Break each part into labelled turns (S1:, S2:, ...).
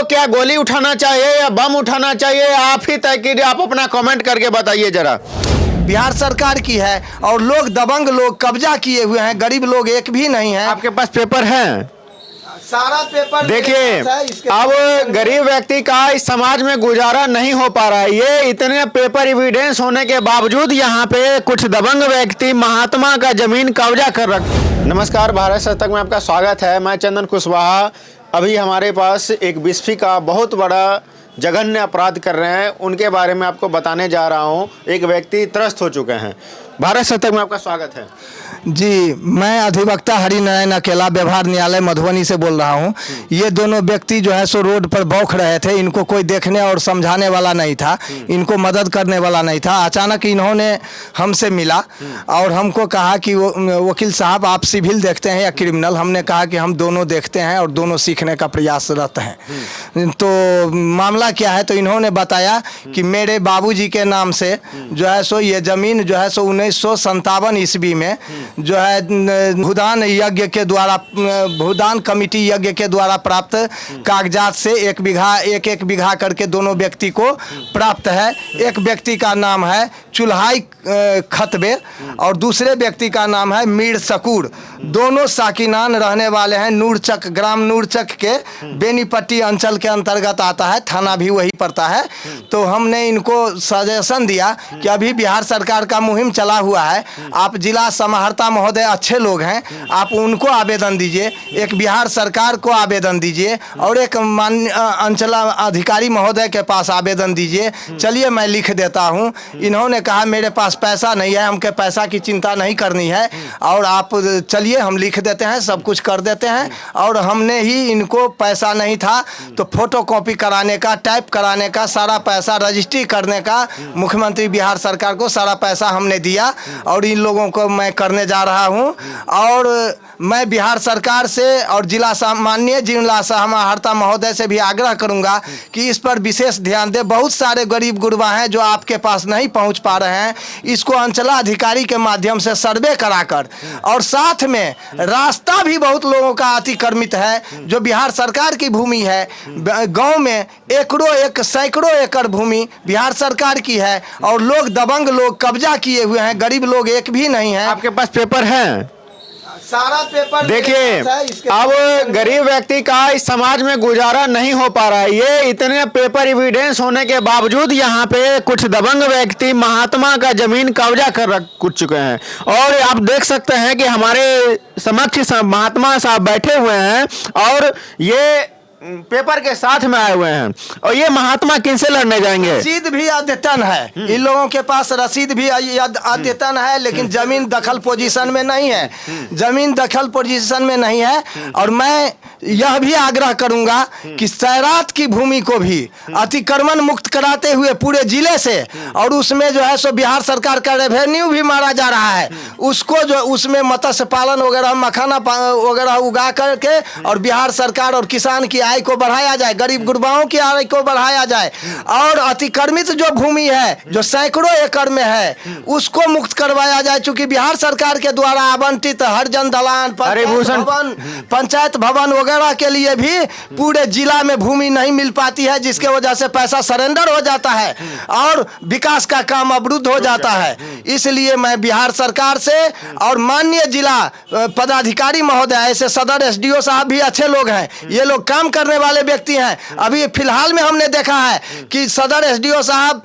S1: क्या गोली उठाना चाहिए या बम उठाना चाहिए, आप ही तय कीजिए। आप अपना कमेंट करके बताइए जरा।
S2: बिहार सरकार की है और लोग दबंग लोग कब्जा किए हुए हैं, गरीब लोग एक भी नहीं है।
S1: आपके पास पेपर है?
S2: सारा पेपर
S1: देखिए, अब गरीब व्यक्ति का इस समाज में गुजारा नहीं हो पा रहा है। ये इतने पेपर एविडेंस होने के बावजूद यहाँ पे कुछ दबंग व्यक्ति महात्मा का जमीन कब्जा कर रख। नमस्कार, भारत सतक में आपका स्वागत है। मैं चंदन कुशवाहा। अभी हमारे पास एक बिस्फी का बहुत बड़ा जघन्य अपराध कर रहे हैं, उनके बारे में आपको बताने जा रहा हूँ। एक व्यक्ति त्रस्त हो चुके हैं। भारत सतक में आपका स्वागत है
S2: जी। मैं अधिवक्ता हरिनारायण अकेला व्यवहार न्यायालय मधुबनी से बोल रहा हूँ। ये दोनों व्यक्ति जो है सो रोड पर बौख रहे थे। इनको कोई देखने और समझाने वाला नहीं था, इनको मदद करने वाला नहीं था। अचानक इन्होंने हमसे मिला और हमको कहा कि वकील साहब आप सिविल देखते हैं या क्रिमिनल। हमने कहा कि हम दोनों देखते हैं और दोनों सीखने का प्रयासरत हैं। तो मामला क्या है, तो इन्होंने बताया कि मेरे बाबूजी के नाम से जो है सो ये ज़मीन जो है सो 1957 ईस्वी में जो है भूदान यज्ञ के द्वारा, भूदान कमेटी यज्ञ के द्वारा प्राप्त कागजात से एक एक बीघा करके दोनों व्यक्ति को प्राप्त है। एक व्यक्ति का नाम है चुल्हाई खतबे और दूसरे व्यक्ति का नाम है मीर सकूर। दोनों साकिनान रहने वाले हैं। नूरचक, ग्राम नूरचक के बेनीपट्टी अंचल के अंतर्गत आता है, थाना भी वही पड़ता है। तो हमने इनको सजेशन दिया कि अभी बिहार सरकार का मुहिम चला हुआ है, आप जिला समाहर्ता महोदय अच्छे लोग हैं, आप उनको आवेदन दीजिए, एक बिहार सरकार को आवेदन दीजिए और एक माननीय अंचल अधिकारी महोदय के पास आवेदन दीजिए। चलिए मैं लिख देता हूँ। इन्होंने कहा मेरे पास पैसा नहीं है, हमके पैसा की चिंता नहीं करनी है और आप चलिए हम लिख देते हैं, सब कुछ कर देते हैं। और हमने ही इनको पैसा नहीं था तो फोटो कॉपी कराने का, टाइप कराने का सारा पैसा, रजिस्ट्री करने का मुख्यमंत्री बिहार सरकार को सारा पैसा हमने दिया और इन लोगों को मैं करने जा रहा हूं। और मैं बिहार सरकार से और माननीय जिला समाहर्ता महोदय से भी आग्रह करूंगा कि इस पर विशेष ध्यान दें। बहुत सारे गरीब गुरबा हैं जो आपके पास नहीं पहुंच पा रहे हैं। इसको अंचलाधिकारी के माध्यम से सर्वे कराकर, और साथ में रास्ता भी बहुत लोगों का अतिक्रमित है जो बिहार सरकार की भूमि है। गांव में सैकड़ों एकड़ भूमि बिहार सरकार की है और लोग दबंग लोग कब्जा किए हुए हैं, गरीब लोग एक भी नहीं है।
S1: आपके पास पेपर है?
S2: सारा पेपर
S1: देखिए, अब गरीब व्यक्ति का इस समाज में गुजारा नहीं हो पा रहा है। ये इतने पेपर एविडेंस होने के बावजूद यहाँ पे कुछ दबंग व्यक्ति महात्मा का जमीन कब्जा कर रख चुके हैं। और आप देख सकते हैं कि हमारे समक्ष महात्मा साहब बैठे हुए हैं और ये पेपर के साथ में आए हुए हैं। और ये महात्मा किनसे लड़ने जाएंगे?
S2: रसीद भी अद्यतन है, इन लोगों के पास रसीद भी अद्यतन है, लेकिन जमीन दखल पोजीशन में नहीं है, जमीन दखल पोजीशन में नहीं है। और मैं यह भी आग्रह करूंगा कि सैरात की भूमि को भी अतिक्रमण मुक्त कराते हुए पूरे जिले से, और उसमें जो है सो बिहार सरकार का रेवेन्यू भी मारा जा रहा है, उसको जो उसमें मत्स्य पालन वगैरह, मखाना वगैरह उगा करके और बिहार सरकार और किसान की आय को बढ़ाया जाए, गरीब गुरबाओं की आय को बढ़ाया जाए। और अतिक्रमित जो भूमि है जो सैकड़ों एकड़ में है उसको मुक्त करवाया जाए। चूंकि बिहार सरकार के द्वारा आवंटित हरजन दलान, पंचायत भवन वगैरह के लिए भी पूरे जिला में भूमि नहीं मिल पाती है, जिसके वजह से पैसा सरेंडर हो जाता है और विकास का काम अवरुद्ध हो जाता है। इसलिए मैं बिहार सरकार से और माननीय जिला पदाधिकारी महोदय, ऐसे सदर एसडीओ साहब भी अच्छे लोग हैं, ये लोग काम करने वाले व्यक्ति हैं। अभी फिलहाल में हमने देखा है कि सदर एसडीओ साहब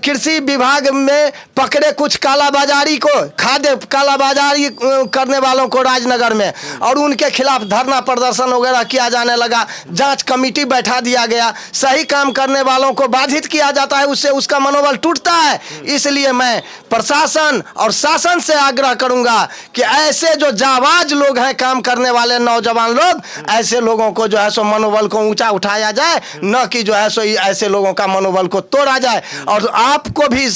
S2: कृषि विभाग में पकड़े कुछ कालाबाजारी को, खाद्य कालाबाजारी करने वालों को राजनगर में, और उनके खिलाफ धरना प्रदर्शन वगैरह किया जाने लगा। जांच कमेटी बैठा दिया गया, सही काम करने वालों को बाधित किया जाता है, उससे उसका मनोबल टूटता है। इसलिए मैं प्रशासन और शासन से आग्रह करूंगा कि ऐसे जो जाबाज लोग हैं, काम करने वाले नौजवान लोग, ऐसे लोगों को जो है सो मनोबल को ऊंचा उठाया जाए, न कि जो है सो ऐसे लोगों का मनोबल को तोड़ा जाए। और आपको भी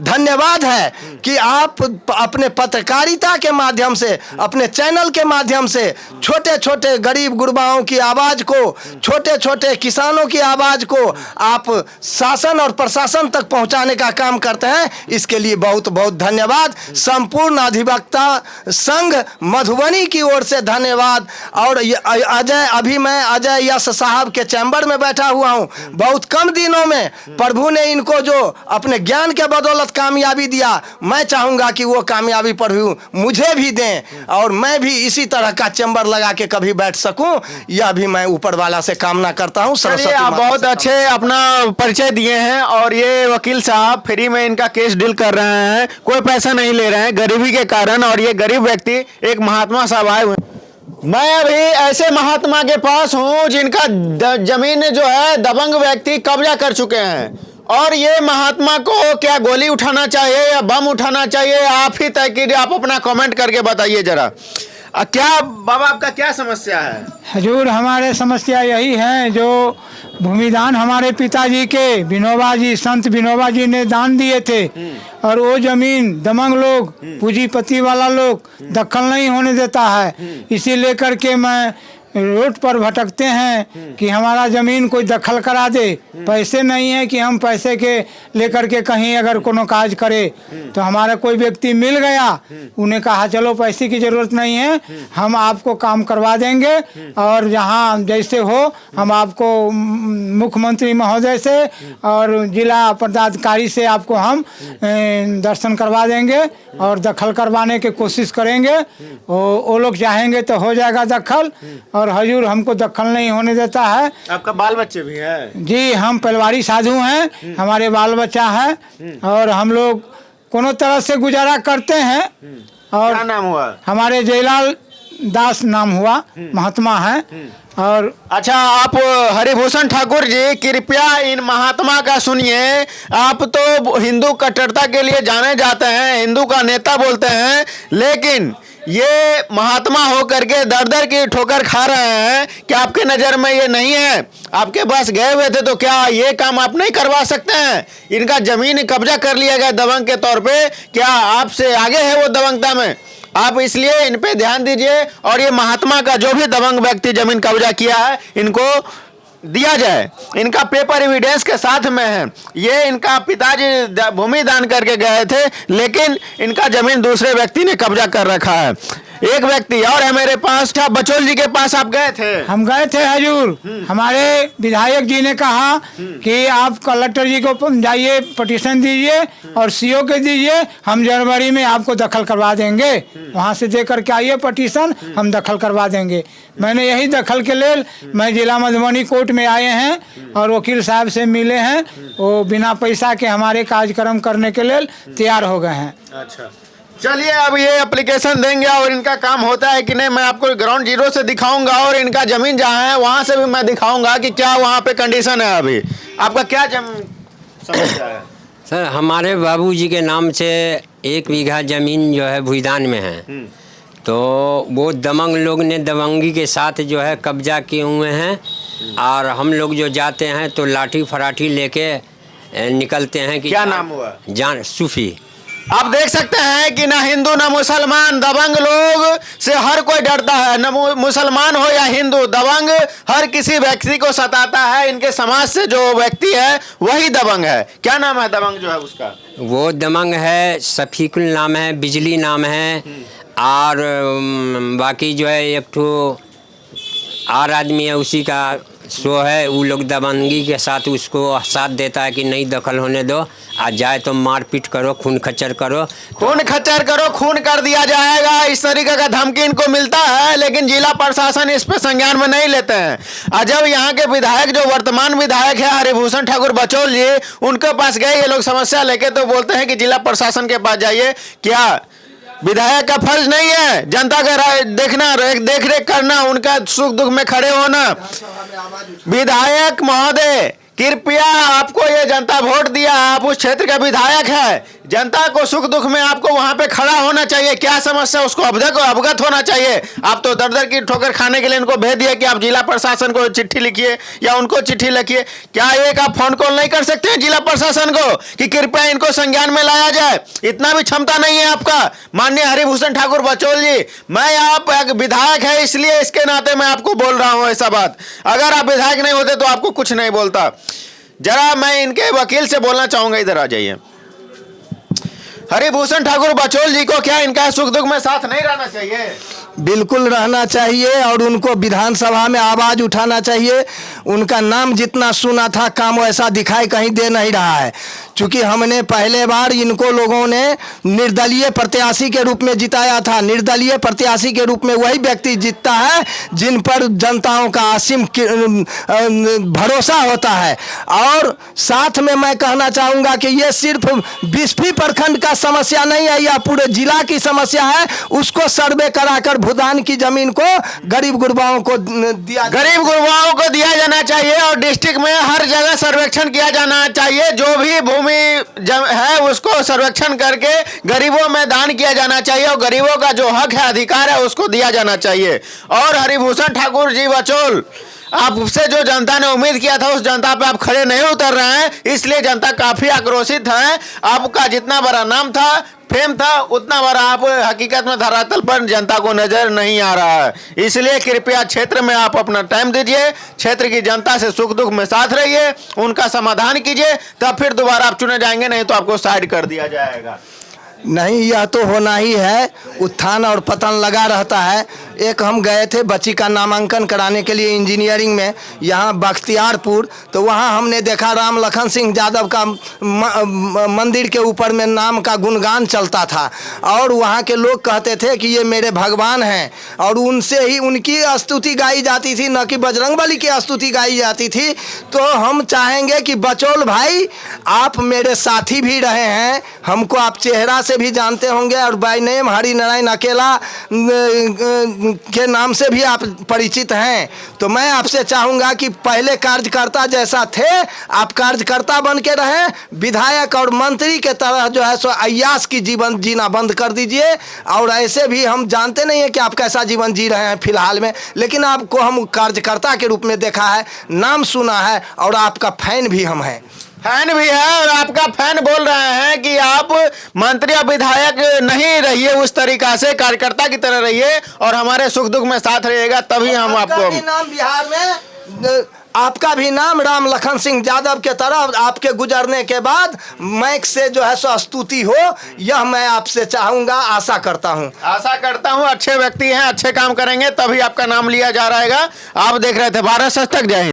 S2: धन्यवाद है कि आप अपने पत्रकारिता के माध्यम से, अपने चैनल के माध्यम से छोटे छोटे गरीब युवाओं की आवाज को, छोटे छोटे किसानों की आवाज को आप शासन और प्रशासन तक पहुंचाने का काम करते हैं। इसके लिए बहुत बहुत धन्यवाद। संपूर्ण अधिवक्ता संघ मधुबनी की ओर से धन्यवाद। और अभी मैं अजय यश साहब के चैम्बर में बैठा हुआ हूं। बहुत कम दिनों में प्रभु ने इनको जो अपने ज्ञान के बदौलत कामयाबी दिया, मैं चाहूंगा कि वो कामयाबी प्रभु मुझे भी दें और मैं भी इसी तरह का चैम्बर लगा के कभी बैठ सकूं। यह भी मैं ऊपर वाला से कामना करता हूं।
S1: चलिए, आप बहुत अच्छे अपना परिचय दिए हैं। और ये वकील साहब फ्री में इनका केस डील कर रहे हैं, कोई पैसा नहीं ले रहे हैं गरीबी के कारण। और ये गरीब व्यक्ति एक महात्मा साहब आए हुए। मैं अभी ऐसे महात्मा के पास हूं जिनका जमीन जो है दबंग व्यक्ति कब्जा कर चुके हैं। और ये महात्मा को क्या गोली उठाना चाहिए या बम उठाना चाहिए, आप ही तय कीजिए। आप अपना कमेंट करके बताइए जरा। क्या बाबा आपका क्या समस्या है?
S3: हजूर, हमारे समस्या यही है, जो भूमिदान हमारे पिताजी के विनोबा जी, संत विनोबा जी ने दान दिए थे, और वो जमीन दमंग लोग, पूंजीपति वाला लोग दखल नहीं होने देता है। इसी लेकर के मैं रोड पर भटकते हैं कि हमारा ज़मीन कोई दखल करा दे। पैसे नहीं है कि हम पैसे के लेकर के कहीं अगर कोनो काज करे। तो हमारा कोई व्यक्ति मिल गया, उन्हें कहा चलो पैसे की ज़रूरत नहीं है, हम आपको काम करवा देंगे और जहाँ जैसे हो हम आपको मुख्यमंत्री महोदय से और जिला पदाधिकारी से आपको हम दर्शन करवा देंगे और दखल करवाने की कोशिश करेंगे। वो लोग चाहेंगे तो हो जाएगा दखल। और हजूर हमको दखल नहीं होने देता है।
S1: आपका बाल बच्चे भी हैं? जी,
S3: हम परिवारी साधु हैं, हमारे बाल बच्चा है और हम लोग कोनो तरह से गुजारा करते हैं। और
S1: क्या नाम हुआ?
S3: हमारे जयलाल दास नाम हुआ, महात्मा है। और
S1: अच्छा, आप हरिभूषण ठाकुर जी कृपया इन महात्मा का सुनिए। आप तो हिंदू कट्टरता के लिए जाने जाते हैं, हिंदू का नेता बोलते हैं, लेकिन ये महात्मा होकर के दर दर की ठोकर खा रहे हैं। क्या आपके नज़र में ये नहीं है? आपके पास गए हुए थे तो क्या ये काम आप नहीं करवा सकते हैं? इनका जमीन कब्जा कर लिया गया दबंग के तौर पे, क्या आपसे आगे है वो दबंगता में? आप इसलिए इन पे ध्यान दीजिए और ये महात्मा का जो भी दबंग व्यक्ति जमीन कब्जा किया है इनको दिया जाए। इनका पेपर एविडेंस के साथ में है। ये इनका पिताजी भूमि दान करके गए थे, लेकिन इनका जमीन दूसरे व्यक्ति ने कब्जा कर रखा है। एक व्यक्ति और है मेरे पास। क्या बचौल जी के पास आप गए थे?
S3: हम गए थे हजूर। हमारे विधायक जी ने कहा कि आप कलेक्टर जी को जाइए, पटिशन दीजिए और सीओ के दीजिए, हम जनवरी में आपको दखल करवा देंगे। वहाँ से दे करके आइए पटिशन, हम दखल करवा देंगे। मैंने यही दखल के लिए मैं जिला मधुबनी कोर्ट में आए हैं और वकील साहब से मिले हैं। वो बिना पैसा के हमारे कार्यक्रम करने के लिए तैयार हो गए हैं।
S1: अच्छा, चलिए अब ये एप्लीकेशन देंगे और इनका काम होता है कि नहीं मैं आपको ग्राउंड जीरो से दिखाऊंगा और इनका जमीन जहाँ है वहाँ से भी मैं दिखाऊंगा कि क्या वहाँ पे कंडीशन है। अभी आपका क्या समस्या है?
S4: सर, हमारे बाबूजी के नाम से 1 बीघा ज़मीन जो है भूदान में है, तो वो दबंग लोग ने दबंगी के साथ जो है कब्जा किए हुए हैं। और हम लोग जो जाते हैं तो लाठी फराठी लेके निकलते हैं कि
S1: क्या नाम हुआ?
S4: जान सूफी।
S1: आप देख सकते हैं कि ना हिंदू ना मुसलमान, दबंग लोग से हर कोई डरता है। न मुसलमान हो या हिंदू, दबंग हर किसी व्यक्ति को सताता है। इनके समाज से जो व्यक्ति है वही दबंग है। क्या नाम है दबंग जो है उसका?
S4: वो दबंग है, शफीकुल नाम है, बिजली नाम है, और बाकी जो है एक ठो और आदमी है, उसी का शो है। वो लोग दबंगी के साथ उसको साथ देता है कि नहीं दखल होने दो, आ जाए तो मारपीट करो, खून खच्चर करो।
S1: खून खच्चर करो, खून कर दिया जाएगा, इस तरीके का धमकी इनको मिलता है। लेकिन जिला प्रशासन इस पे संज्ञान में नहीं लेते हैं। और जब यहाँ के विधायक जो वर्तमान विधायक है हरिभूषण ठाकुर बचौल जी, उनके पास गए ये लोग समस्या लेके, तो बोलते हैं कि जिला प्रशासन के पास जाइए। क्या विधायक का फर्ज नहीं है जनता का राय देखना, देख रेख करना, उनका सुख दुख में खड़े होना? विधायक महोदय कृपया, आपको ये जनता वोट दिया, आप उस क्षेत्र का विधायक है, जनता को सुख दुख में आपको वहां पे खड़ा होना चाहिए, क्या समस्या उसको अवगत होना चाहिए। आप तो दर दर की ठोकर खाने के लिए इनको भेज दिया कि आप जिला प्रशासन को चिट्ठी लिखिए या उनको चिट्ठी लिखिए। क्या एक आप फोन कॉल नहीं कर सकते हैं जिला प्रशासन को कि कृपया इनको संज्ञान में लाया जाए? इतना भी क्षमता नहीं है आपका माननीय हरिभूषण ठाकुर बचौल जी। मैं आप एक विधायक है इसलिए इसके नाते मैं आपको बोल रहा हूं ऐसा बात। अगर आप विधायक नहीं होते तो आपको कुछ नहीं बोलता। जरा मैं इनके वकील से बोलना चाहूंगा, इधर आ जाइए। हरिभूषण ठाकुर बचौल जी को क्या इनका सुख दुख में साथ नहीं रहना चाहिए?
S2: बिल्कुल रहना चाहिए और उनको विधानसभा में आवाज उठाना चाहिए। उनका नाम जितना सुना था काम वैसा दिखाई कहीं दे नहीं रहा है। चूंकि हमने पहले बार इनको लोगों ने निर्दलीय प्रत्याशी के रूप में जिताया था। निर्दलीय प्रत्याशी के रूप में वही व्यक्ति जीतता है जिन पर जनताओं का असीम भरोसा होता है। और साथ में मैं कहना चाहूँगा कि ये सिर्फ बिस्फी प्रखंड का समस्या नहीं है, यह पूरे जिला की समस्या है। उसको सर्वे कराकर भूदान की जमीन को गरीब गुरबाओं को दिया
S1: जाना चाहिए और डिस्ट्रिक्ट में हर जगह सर्वेक्षण किया जाना चाहिए। जो भी भूमि है उसको सर्वेक्षण करके गरीबों में दान किया जाना चाहिए और गरीबों का जो हक है, अधिकार है, उसको दिया जाना चाहिए। और हरिभूषण ठाकुर जी बचौल, आपसे जो जनता ने उम्मीद किया था उस जनता पे आप खड़े नहीं उतर रहे हैं, इसलिए जनता काफी आक्रोशित है। आपका जितना बड़ा नाम था, फेम था, उतना बड़ा आप हकीकत में धरातल पर जनता को नजर नहीं आ रहा है। इसलिए कृपया क्षेत्र में आप अपना टाइम दीजिए, क्षेत्र की जनता से सुख दुख में साथ रहिए, उनका समाधान कीजिए, तब फिर दोबारा आप चुने जाएंगे, नहीं तो आपको साइड कर दिया जाएगा।
S2: नहीं, यह तो होना ही है। उत्थान और पतन लगा रहता है। एक हम गए थे बच्ची का नामांकन कराने के लिए इंजीनियरिंग में, यहाँ बख्तियारपुर, तो वहाँ हमने देखा राम लखन सिंह यादव का मंदिर के ऊपर में नाम का गुणगान चलता था और वहाँ के लोग कहते थे कि ये मेरे भगवान हैं और उनसे ही उनकी स्तुति गाई जाती थी, न कि बजरंगबली की स्तुति गाई जाती थी। तो हम चाहेंगे कि बचौल भाई, आप मेरे साथी भी रहे हैं, हमको आप चेहरा से भी जानते होंगे और बाय नेम हरि नारायण अकेला के नाम से भी आप परिचित हैं। तो मैं आपसे चाहूँगा कि पहले कार्यकर्ता जैसा थे आप कार्यकर्ता बन के रहें, विधायक और मंत्री के तरह जो है सो अय्याश की जीवन जीना बंद कर दीजिए। और ऐसे भी हम जानते नहीं हैं कि आप कैसा जीवन जी रहे हैं फिलहाल में, लेकिन आपको हम कार्यकर्ता के रूप में देखा है, नाम सुना है और आपका फैन भी हम हैं।
S1: फैन भी है और आपका फैन बोल रहे हैं कि आप मंत्री और विधायक नहीं रहिए, उस तरीका से कार्यकर्ता की तरह रहिए और हमारे सुख दुख में साथ रहिएगा, तभी हम आपको।
S2: नाम बिहार में आपका भी नाम राम लखन सिंह यादव के तरह आपके गुजरने के बाद मैक से जो है सो स्तुति हो, यह मैं आपसे चाहूँगा, आशा करता हूँ।
S1: अच्छे व्यक्ति हैं, अच्छे काम करेंगे, तभी आपका नाम लिया जा रहेगा। आप देख रहे थे भारत सच तक। जय हिंद।